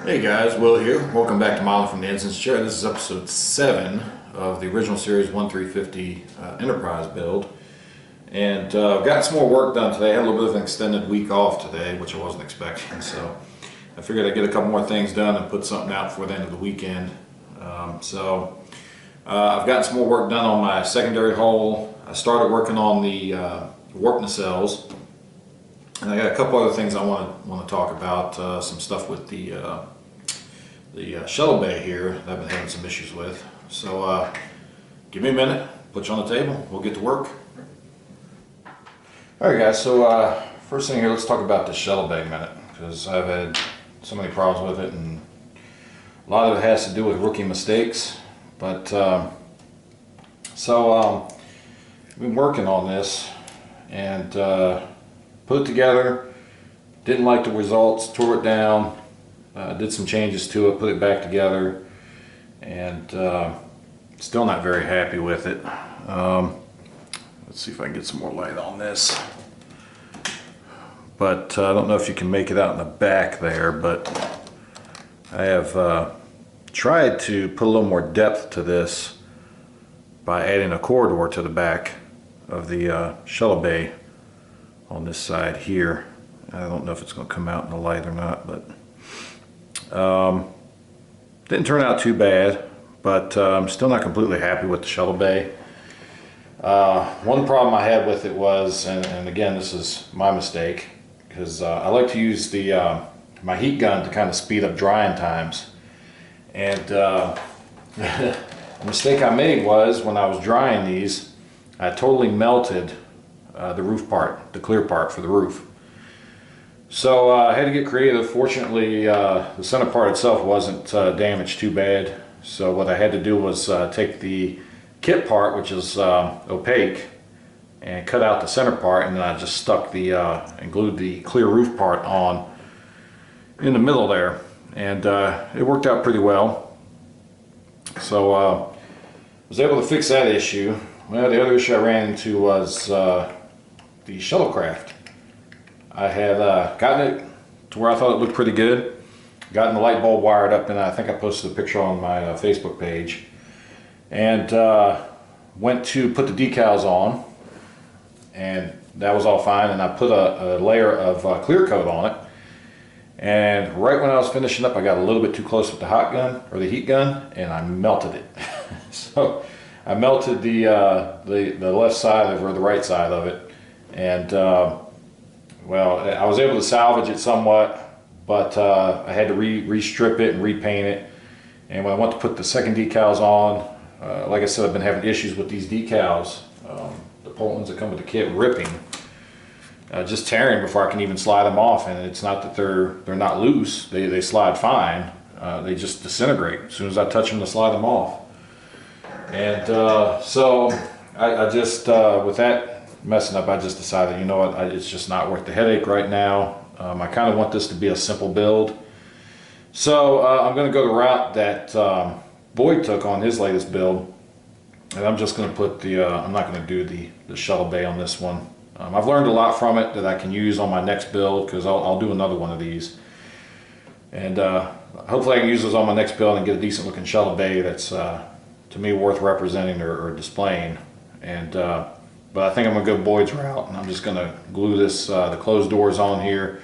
Hey guys, Will here. Welcome back to Modeling from the Ensign's Chair. This is episode 7 of the original series 1350 Enterprise build. And I've got some more work done today. I had a little bit of an extended week off today, which I wasn't expecting. So I figured I'd get a couple more things done and put something out before the end of the weekend. I've gotten some more work done on my secondary hull. I started working on the Warpnacelles. And I got a couple other things I want to talk about. Some stuff with the Shuttle Bay here that I've been having some issues with. So give me a minute, put you on the table, we'll get to work. Alright guys, so first thing here, let's talk about the Shuttle Bay a minute, because I've had so many problems with it, and a lot of it has to do with rookie mistakes. But I've been working on this and put it together, didn't like the results, tore it down, did some changes to it, put it back together, and still not very happy with it. Let's see if I can get some more light on this. But I don't know if you can make it out in the back there, but I have tried to put a little more depth to this by adding a corridor to the back of the Shuttle Bay on this side here. I don't know if it's going to come out in the light or not, but didn't turn out too bad, but I'm still not completely happy with the Shuttle Bay. One problem I had with it was, and again this is my mistake, because I like to use the my heat gun to kind of speed up drying times, and the mistake I made was when I was drying these, I totally melted the roof part, the clear part for the roof. So I had to get creative. Fortunately, the center part itself wasn't damaged too bad. So what I had to do was take the kit part, which is opaque, and cut out the center part, and then I just stuck the and glued the clear roof part on in the middle there, and it worked out pretty well. So I was able to fix that issue. Well, the other issue I ran into was the Shuttlecraft. I had gotten it to where I thought it looked pretty good, gotten the light bulb wired up, and I think I posted a picture on my Facebook page, and went to put the decals on, and that was all fine, and I put a layer of clear coat on it, and right when I was finishing up I got a little bit too close with the hot gun, or the heat gun, and I melted it. So I melted the left side of, or the right side of it, and well, I was able to salvage it somewhat, but I had to re-strip it and repaint it. And when I went to put the second decals on, like I said, I've been having issues with these decals, the Portlands that come with the kit, ripping, just tearing before I can even slide them off. And it's not that they're not loose; they slide fine. They just disintegrate as soon as I touch them to slide them off. And so I just, with that messing up, I just decided, you know what, it's just not worth the headache right now. I kind of want this to be a simple build. So I'm going to go the route that Boyd took on his latest build. And I'm just going to put the, I'm not going to do the Shuttle Bay on this one. I've learned a lot from it that I can use on my next build, because I'll do another one of these. And hopefully I can use those on my next build and get a decent looking Shuttle Bay that's to me worth representing or displaying. And but I think I'm going to go Boyd's route, and I'm just going to glue this the closed doors on here,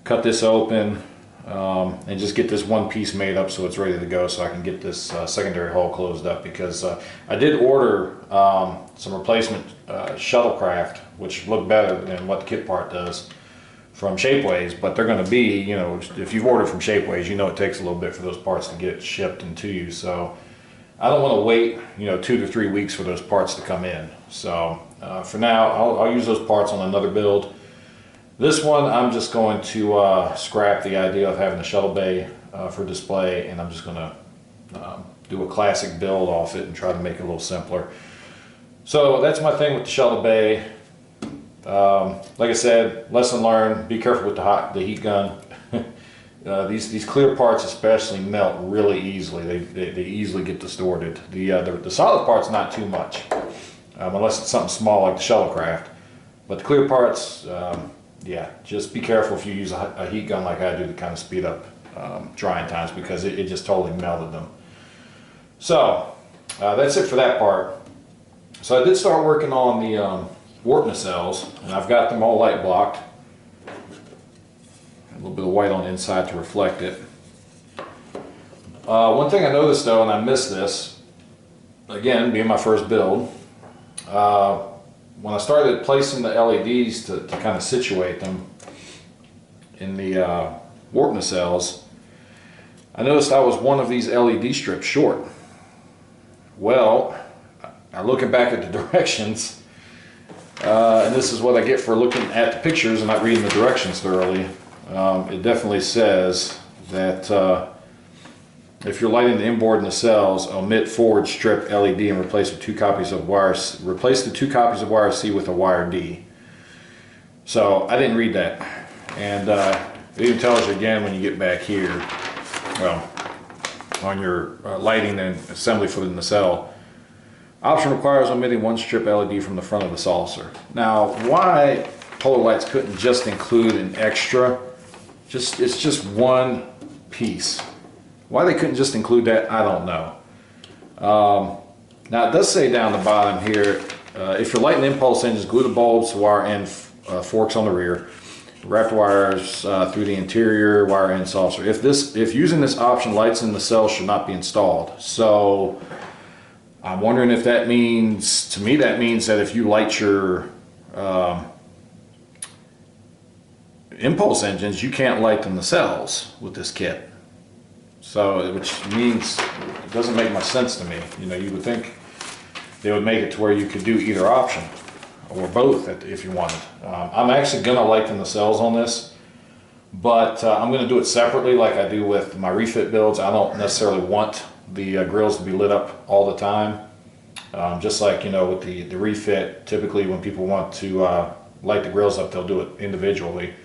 cut this open, and just get this one piece made up so it's ready to go, so I can get this secondary hull closed up, because I did order some replacement Shuttlecraft, which look better than what the kit part does, from Shapeways, but they're going to be, you know, if you've ordered from Shapeways, you know it takes a little bit for those parts to get shipped and to you. So I don't want to wait, you know, 2 to 3 weeks for those parts to come in. So for now, I'll use those parts on another build. This one, I'm just going to scrap the idea of having a Shuttle Bay for display, and I'm just going to do a classic build off it and try to make it a little simpler. So that's my thing with the Shuttle Bay. Like I said, lesson learned: be careful with the heat gun. These clear parts especially melt really easily. They easily get distorted. The solid parts not too much, unless it's something small like the Shuttlecraft. But the clear parts, yeah, just be careful if you use a heat gun like I do to kind of speed up drying times because it just totally melted them. So that's it for that part. So I did start working on the Warpnacelles, and I've got them all light blocked. A little bit of white on the inside to reflect it. One thing I noticed though, and I missed this, again being my first build, when I started placing the LEDs to kind of situate them in the Warpnacelles, I noticed I was one of these LED strips short. Well, looking back at the directions, and this is what I get for looking at the pictures and not reading the directions thoroughly, it definitely says that if you're lighting the inboard nacelles, omit forward strip LED and replace with 2 copies of wire. Replace the 2 copies of wire C with a wire D. So I didn't read that, and it even tells you again when you get back here. Well, on your lighting and assembly for the nacelle, option requires omitting 1 strip LED from the front of the saucer. Now, why Polar Lights couldn't just include an extra? It's just 1 piece. Why they couldn't just include that, I don't know. Now it does say down the bottom here, if you're lighting impulse engines, glue the bulbs to wire end forks on the rear. Wrap wires through the interior wire end saucer. If using this option, lights in the cell should not be installed. So I'm wondering if that means, to me that means that if you light your impulse engines, you can't light the nacelles with this kit. So, which means it doesn't make much sense to me. You know, you would think they would make it to where you could do either option or both if you wanted. I'm actually going to light the nacelles on this, but I'm going to do it separately like I do with my refit builds. I don't necessarily want the grills to be lit up all the time. Just like, you know, with the refit, typically when people want to light the grills up, they'll do it individually.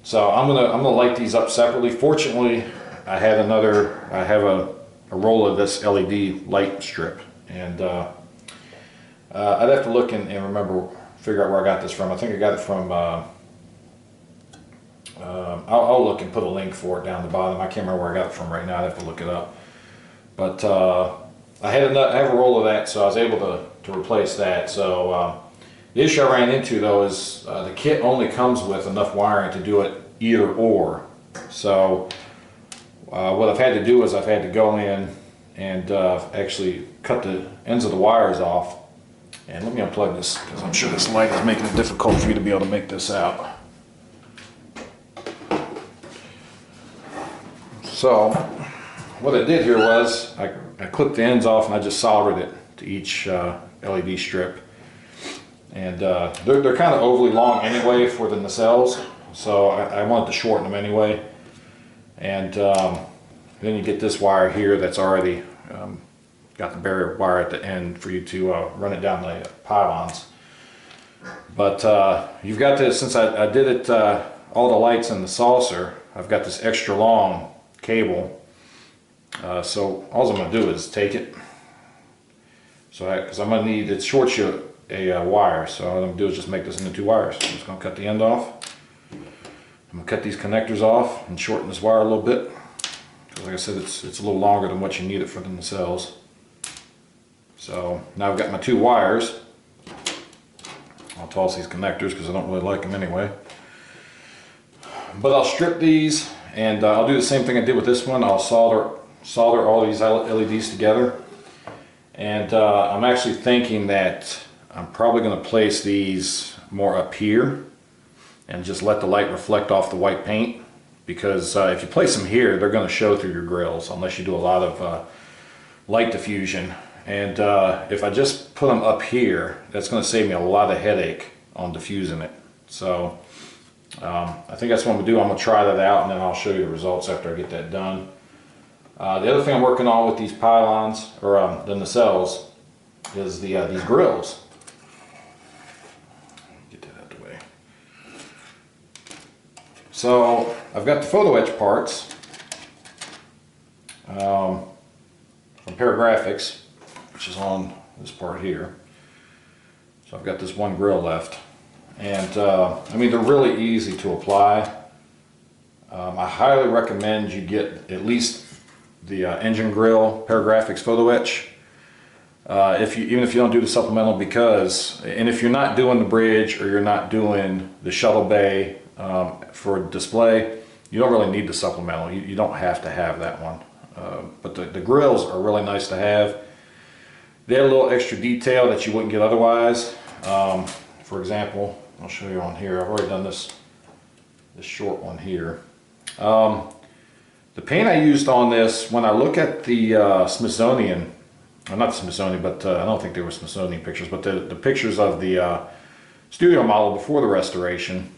So I'm gonna light these up separately. Fortunately, I have a roll of this LED light strip, and I'd have to look and figure out where I got this from. I think I got it from. I'll look and put a link for it down the bottom. I can't remember where I got it from right now. I'd have to look it up. But I have a roll of that, so I was able to replace that. So. The issue I ran into though is the kit only comes with enough wiring to do it either or. So what I've had to do is I've had to go in and actually cut the ends of the wires off. And let me unplug this because I'm sure this light is making it difficult for you to be able to make this out. So what I did here was I clipped the ends off and I just soldered it to each LED strip. And they're kind of overly long anyway for the nacelles, so I wanted to shorten them anyway. And then you get this wire here that's already got the barrier wire at the end for you to run it down the pylons. But you've got this, since I did it, all the lights in the saucer, I've got this extra long cable. So all I'm going to do is take it. So because I'm going to need, it shorts you a wire, so all I'm going to do is just make this into 2 wires. I'm just going to cut the end off. I'm going to cut these connectors off and shorten this wire a little bit. Because like I said, it's a little longer than what you need it for the nacelles. So now I've got my 2 wires. I'll toss these connectors because I don't really like them anyway. But I'll strip these, and I'll do the same thing I did with this one. I'll solder all these LEDs together. And I'm actually thinking that I'm probably going to place these more up here and just let the light reflect off the white paint, because if you place them here, they're going to show through your grills unless you do a lot of light diffusion. And if I just put them up here, that's going to save me a lot of headache on diffusing it. So I think that's what I'm going to do. I'm going to try that out, and then I'll show you the results after I get that done. The other thing I'm working on with these pylons, or the nacelles, is these grills. Get that out of the way. So I've got the Photoetch parts from Paragrafix, which is on this part here. So I've got this one grill left, and I mean, they're really easy to apply. I highly recommend you get at least the engine grill Paragrafix Photoetch. Even if you don't do the supplemental, and if you're not doing the bridge or you're not doing the Shuttle Bay for display, you don't really need the supplemental. You don't have to have that one. But the grills are really nice to have. They have a little extra detail that you wouldn't get otherwise. For example, I'll show you on here. I've already done this short one here. The paint I used on this, when I look at the Smithsonian, not the Smithsonian, but I don't think they were Smithsonian pictures, but the pictures of the studio model before the restoration,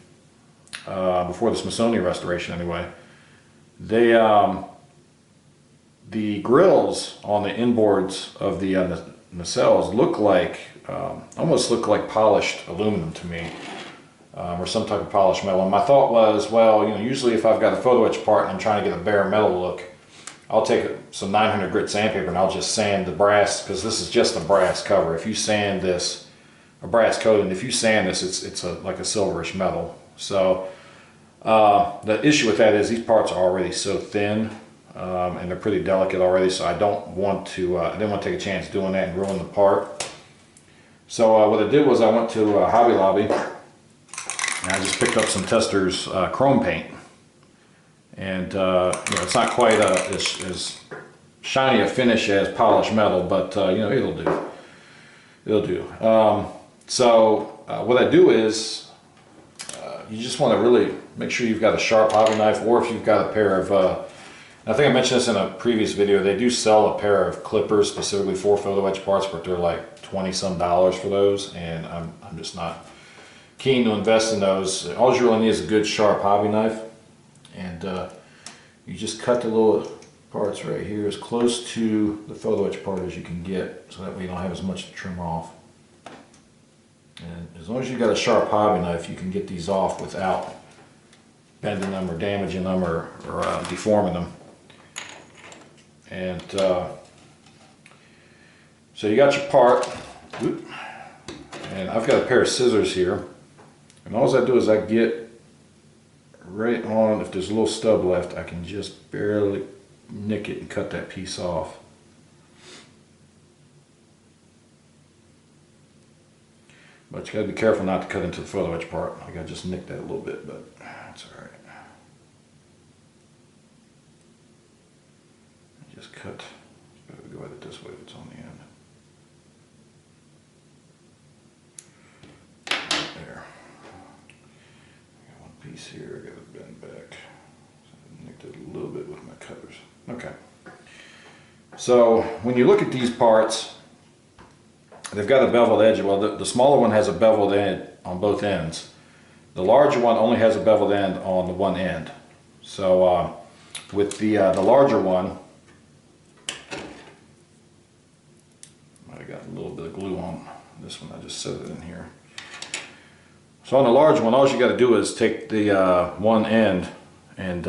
before the Smithsonian restoration anyway, the grills on the inboards of the nacelles look like, almost look like polished aluminum to me, or some type of polished metal. And my thought was, well, you know, usually if I've got a photo etch part and I'm trying to get a bare metal look, I'll take some 900 grit sandpaper and I'll just sand the brass, because this is just a brass cover. If you sand this, a brass coating, if you sand this, it's like a silverish metal. So the issue with that is these parts are already so thin, and they're pretty delicate already, so I didn't want to take a chance doing that and ruin the part. So what I did was I went to Hobby Lobby and I just picked up some Testors chrome paint. And you know, it's not quite as shiny a finish as polished metal, but you know, it'll do. It'll do. What I do is you just want to really make sure you've got a sharp hobby knife, or if you've got a pair of I think I mentioned this in a previous video, they do sell a pair of clippers specifically for photo etch parts, but they're like $20-some for those, and I'm just not keen to invest in those. All you really need is a good sharp hobby knife, and you just cut the little parts right here as close to the photo etch part as you can get, so that way you don't have as much to trim off. And as long as you've got a sharp hobby knife, you can get these off without bending them or damaging them or deforming them. And so you got your part, and I've got a pair of scissors here, and all I do is I get right on, if there's a little stub left, I can just barely nick it and cut that piece off. But you gotta be careful not to cut into the photo etch part. I gotta just nick that a little bit, but that's all right. Just cut. Go at it this way if it's on the end. There. I got one piece here. I got to bend back. So I nicked it a little bit with my cutters. Okay. So when you look at these parts, they've got a beveled edge. Well, the smaller one has a beveled end on both ends. The larger one only has a beveled end on the one end. So with the larger one, I got a little bit of glue on this one. I just set it in here. So on the large one, all you got to do is take the one end and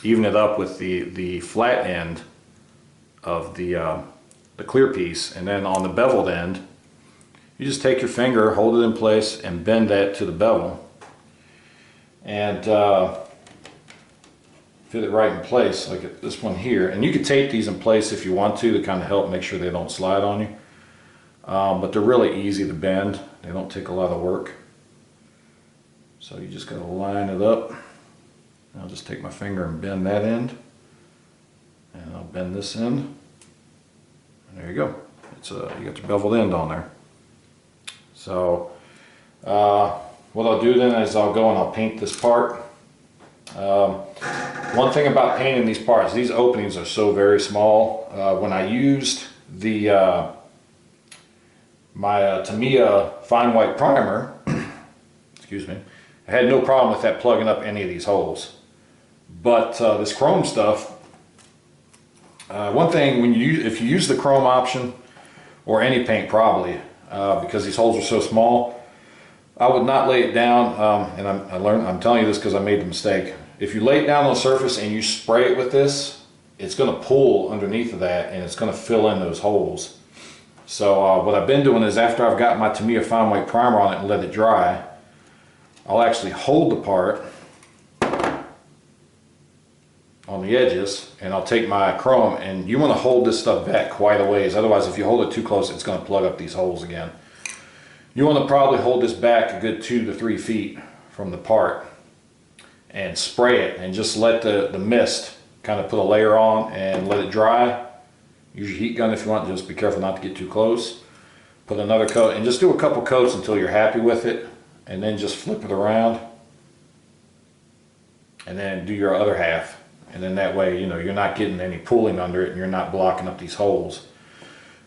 even it up with the flat end of the clear piece, and then on the beveled end, you just take your finger, hold it in place, and bend that to the bevel, and fit it right in place, like this one here. And you could tape these in place if you want to kind of help make sure they don't slide on you. But they're really easy to bend. They don't take a lot of work. So you just got to line it up. I'll just take my finger and bend that end, and I'll bend this end. And there you go. It's you got your beveled end on there. So what I'll do then is I'll go and I'll paint this part. One thing about painting these parts, these openings are so very small. When I used the my Tamiya fine white primer, excuse me, I had no problem with that plugging up any of these holes. But this chrome stuff, one thing, if you use the chrome option, or any paint probably, because these holes are so small, I would not lay it down, and I'm telling you this because I made the mistake. If you lay it down on the surface and you spray it with this, it's going to pull underneath of that and it's going to fill in those holes. So what I've been doing is, after I've got my Tamiya fine white primer on it and let it dry, I'll actually hold the part on the edges, and I'll take my chrome, and you want to hold this stuff back quite a ways, otherwise if you hold it too close it's going to plug up these holes again. You want to probably hold this back a good 2 to 3 feet from the part and spray it, and just let the mist kind of put a layer on and let it dry. Use your heat gun if you want, just be careful not to get too close. Put another coat and just do a couple coats until you're happy with it, and then just flip it around and then do your other half. And then that way, you know, you're not getting any pooling under it and you're not blocking up these holes.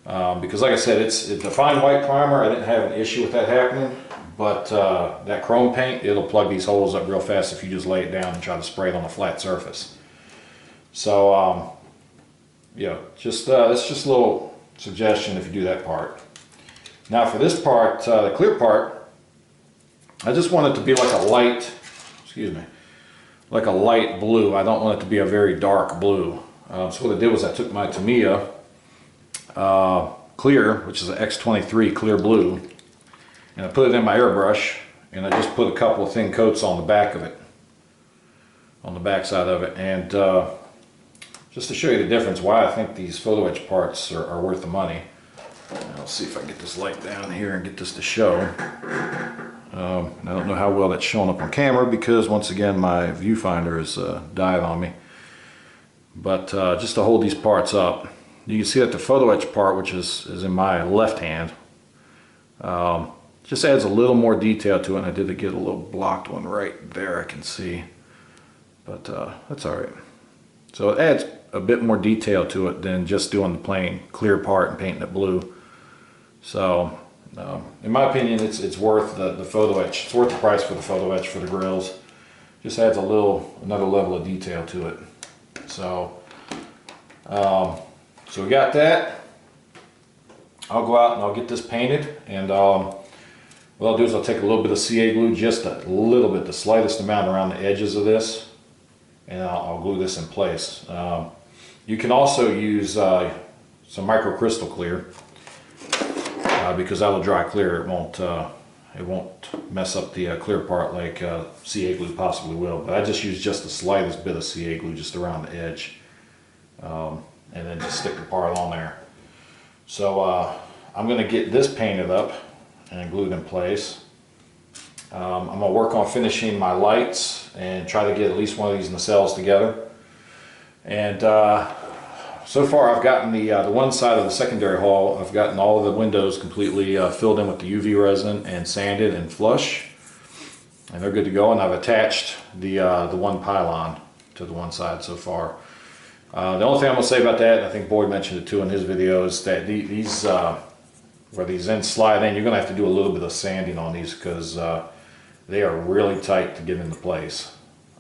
Because like I said, it's a fine white primer. I didn't have an issue with that happening, but that chrome paint, it'll plug these holes up real fast if you just lay it down and try to spray it on a flat surface. So yeah, just that's just a little suggestion if you do that part. Now for this part, the clear part, I just want it to be like a light, excuse me, like a light blue. I don't want it to be a very dark blue. So what I did was I took my Tamiya clear, which is an X23 clear blue, and I put it in my airbrush, and I just put a couple of thin coats on the back of it, on the back side of it, and just to show you the difference, why I think these Photoetch parts are worth the money. I'll see if I can get this light down here and get this to show. I don't know how well that's showing up on camera because once again my viewfinder has died on me. But just to hold these parts up, you can see that the Photoetch part, which is in my left hand, just adds a little more detail to it. And I did get a little blocked one right there, I can see, but that's alright. So it adds a bit more detail to it than just doing the plain clear part and painting it blue. So in my opinion, it's worth the Photoetch. It's worth the price for the Photoetch for the grills. Just adds another level of detail to it. So so we got that. I'll go out and I'll get this painted, and what I'll do is I'll take a little bit of CA glue, just a little bit, the slightest amount around the edges of this, and I'll glue this in place. You can also use some microcrystal clear, because that'll dry clear. It won't mess up the clear part like CA glue possibly will. But I just use just the slightest bit of CA glue just around the edge, and then just stick the part on there. So I'm going to get this painted up and glued in place. I'm going to work on finishing my lights and try to get at least one of these nacelles together. And so far I've gotten the one side of the secondary hull, I've gotten all of the windows completely filled in with the UV resin and sanded and flush. And they're good to go, and I've attached the one pylon to the one side so far. The only thing I'm going to say about that, and I think Boyd mentioned it too in his video, is that these where these ends slide in, you're going to have to do a little bit of sanding on these because they are really tight to get into place.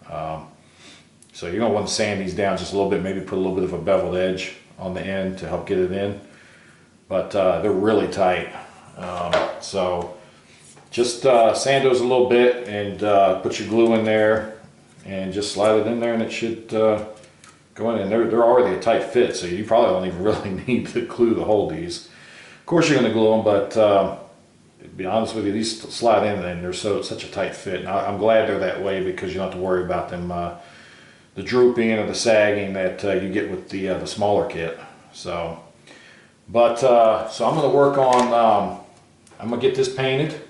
So you're going to want to sand these down just a little bit, maybe put a little bit of a beveled edge on the end to help get it in. But they're really tight. So just sand those a little bit and put your glue in there and just slide it in there, and it should go in. And they're already a tight fit, so you probably don't even really need the glue to hold these. Of course you're going to glue them, but to be honest with you, these slide in and they're such a tight fit. And I'm glad they're that way because you don't have to worry about them the drooping or the sagging that you get with the smaller kit. So, but so I'm going to work on. I'm going to get this painted.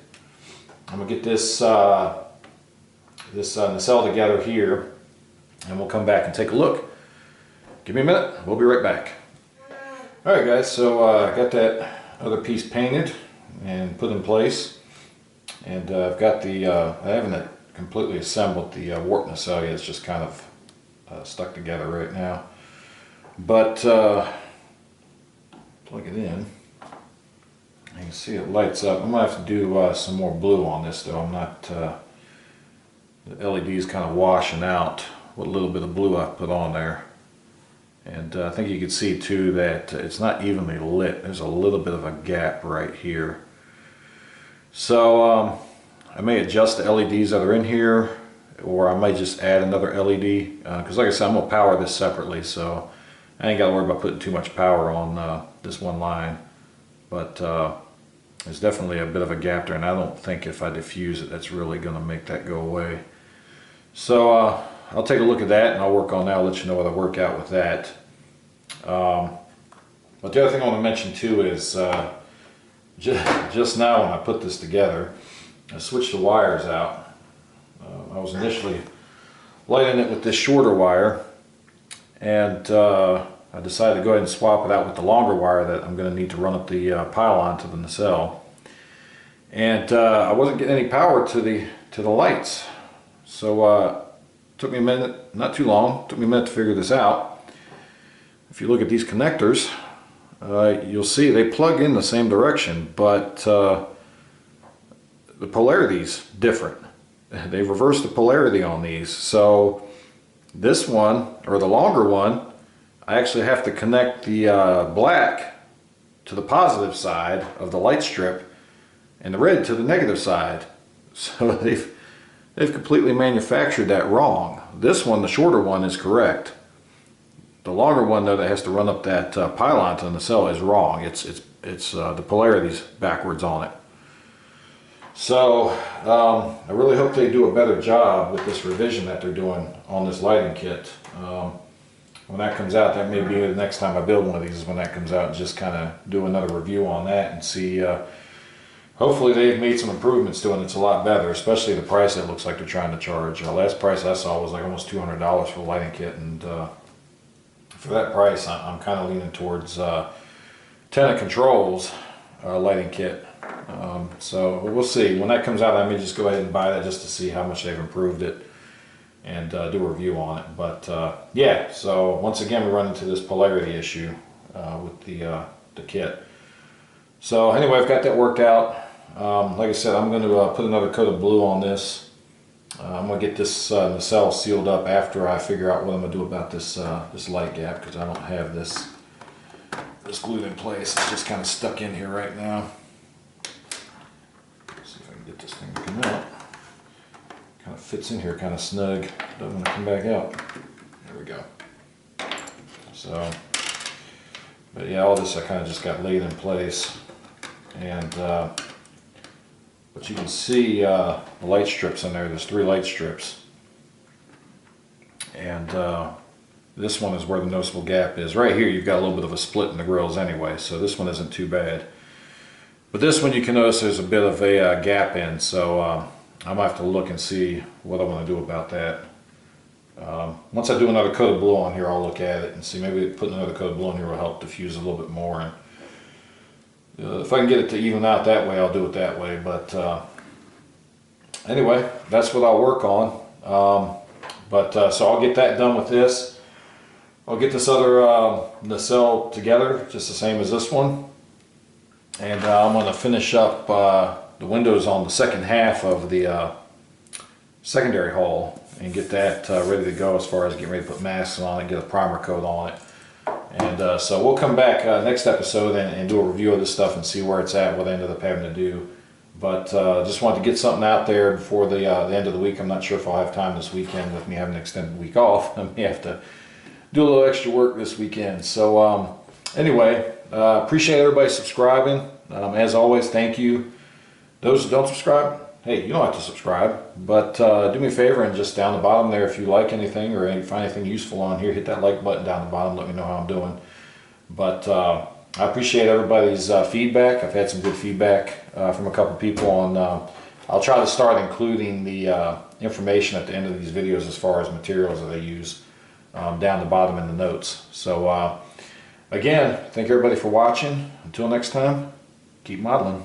I'm going to get this nacelle together here, and we'll come back and take a look. Give me a minute. We'll be right back. All right, guys. So I got that other piece painted and put in place, and I've got the. I haven't completely assembled the warp nacelle yet. It's just kind of stuck together right now, but plug it in. You can see it lights up. I'm gonna have to do some more blue on this though. I'm not, the LED is kind of washing out what little bit of blue I put on there, and I think you can see too that it's not evenly lit. There's a little bit of a gap right here, so I may adjust the LEDs that are in here, or I might just add another LED, because like I said, I'm going to power this separately, so I ain't got to worry about putting too much power on this one line. But there's definitely a bit of a gap there, and I don't think if I diffuse it that's really going to make that go away. So I'll take a look at that and I'll work on that. I'll let you know what I work out with that. But the other thing I want to mention too is just now when I put this together, I switched the wires out. I was initially lighting it with this shorter wire, and I decided to go ahead and swap it out with the longer wire that I'm going to need to run up the pylon to the nacelle. And I wasn't getting any power to the lights, so it took me a minute, not too long, took me a minute to figure this out. If you look at these connectors, you'll see they plug in the same direction, but the polarity's different. They've reversed the polarity on these. So this one, or the longer one, I actually have to connect the black to the positive side of the light strip and the red to the negative side. So they've completely manufactured that wrong. This one, the shorter one, is correct. The longer one, though, that has to run up that pylon to the nacelle is wrong. It's the polarity's backwards on it. So I really hope they do a better job with this revision that they're doing on this lighting kit. When that comes out, that may be the next time I build one of these, is when that comes out, and just kind of do another review on that and see. Hopefully they've made some improvements to it and it's a lot better, especially the price it looks like they're trying to charge. The last price I saw was like almost $200 for a lighting kit, and for that price I'm kind of leaning towards Tenant Controls lighting kit. So we'll see. When that comes out, I may just go ahead and buy that just to see how much they've improved it and do a review on it. But yeah, so once again we run into this polarity issue with the kit. So anyway, I've got that worked out. Like I said, I'm going to put another coat of blue on this. I'm going to get this nacelle sealed up after I figure out what I'm going to do about this this light gap, because I don't have this glued in place. It's just kind of stuck in here right now. Let's see if I can get this thing to come out. Kind of fits in here kind of snug. Doesn't want to come back out. There we go. So, but yeah, all this I kind of just got laid in place. And but you can see the light strips in there. There's 3 light strips, and this one is where the noticeable gap is. Right here you've got a little bit of a split in the grills anyway, so this one isn't too bad. But this one you can notice there's a bit of a gap in, so I might have to look and see what I want to do about that. Once I do another coat of blue on here, I'll look at it and see, maybe putting another coat of blue on here will help diffuse a little bit more. And if I can get it to even out that way, I'll do it that way. But anyway, that's what I'll work on. So I'll get that done with this. I'll get this other nacelle together, just the same as this one. And I'm going to finish up the windows on the second half of the secondary hull and get that ready to go, as far as getting ready to put masks on it, get a primer coat on it. And so we'll come back next episode and do a review of this stuff and see where it's at, what I ended up having to do. But just wanted to get something out there before the end of the week. I'm not sure if I'll have time this weekend with me having an extended week off. I may have to do a little extra work this weekend. So anyway, appreciate everybody subscribing. As always, thank you. Those who don't subscribe, hey, you don't have to subscribe, but do me a favor and just down the bottom there, if you like anything or find anything useful on here, hit that like button down the bottom, let me know how I'm doing. But I appreciate everybody's feedback. I've had some good feedback from a couple people on, I'll try to start including the information at the end of these videos as far as materials that I use down the bottom in the notes. So again, thank everybody for watching. Until next time, keep modeling.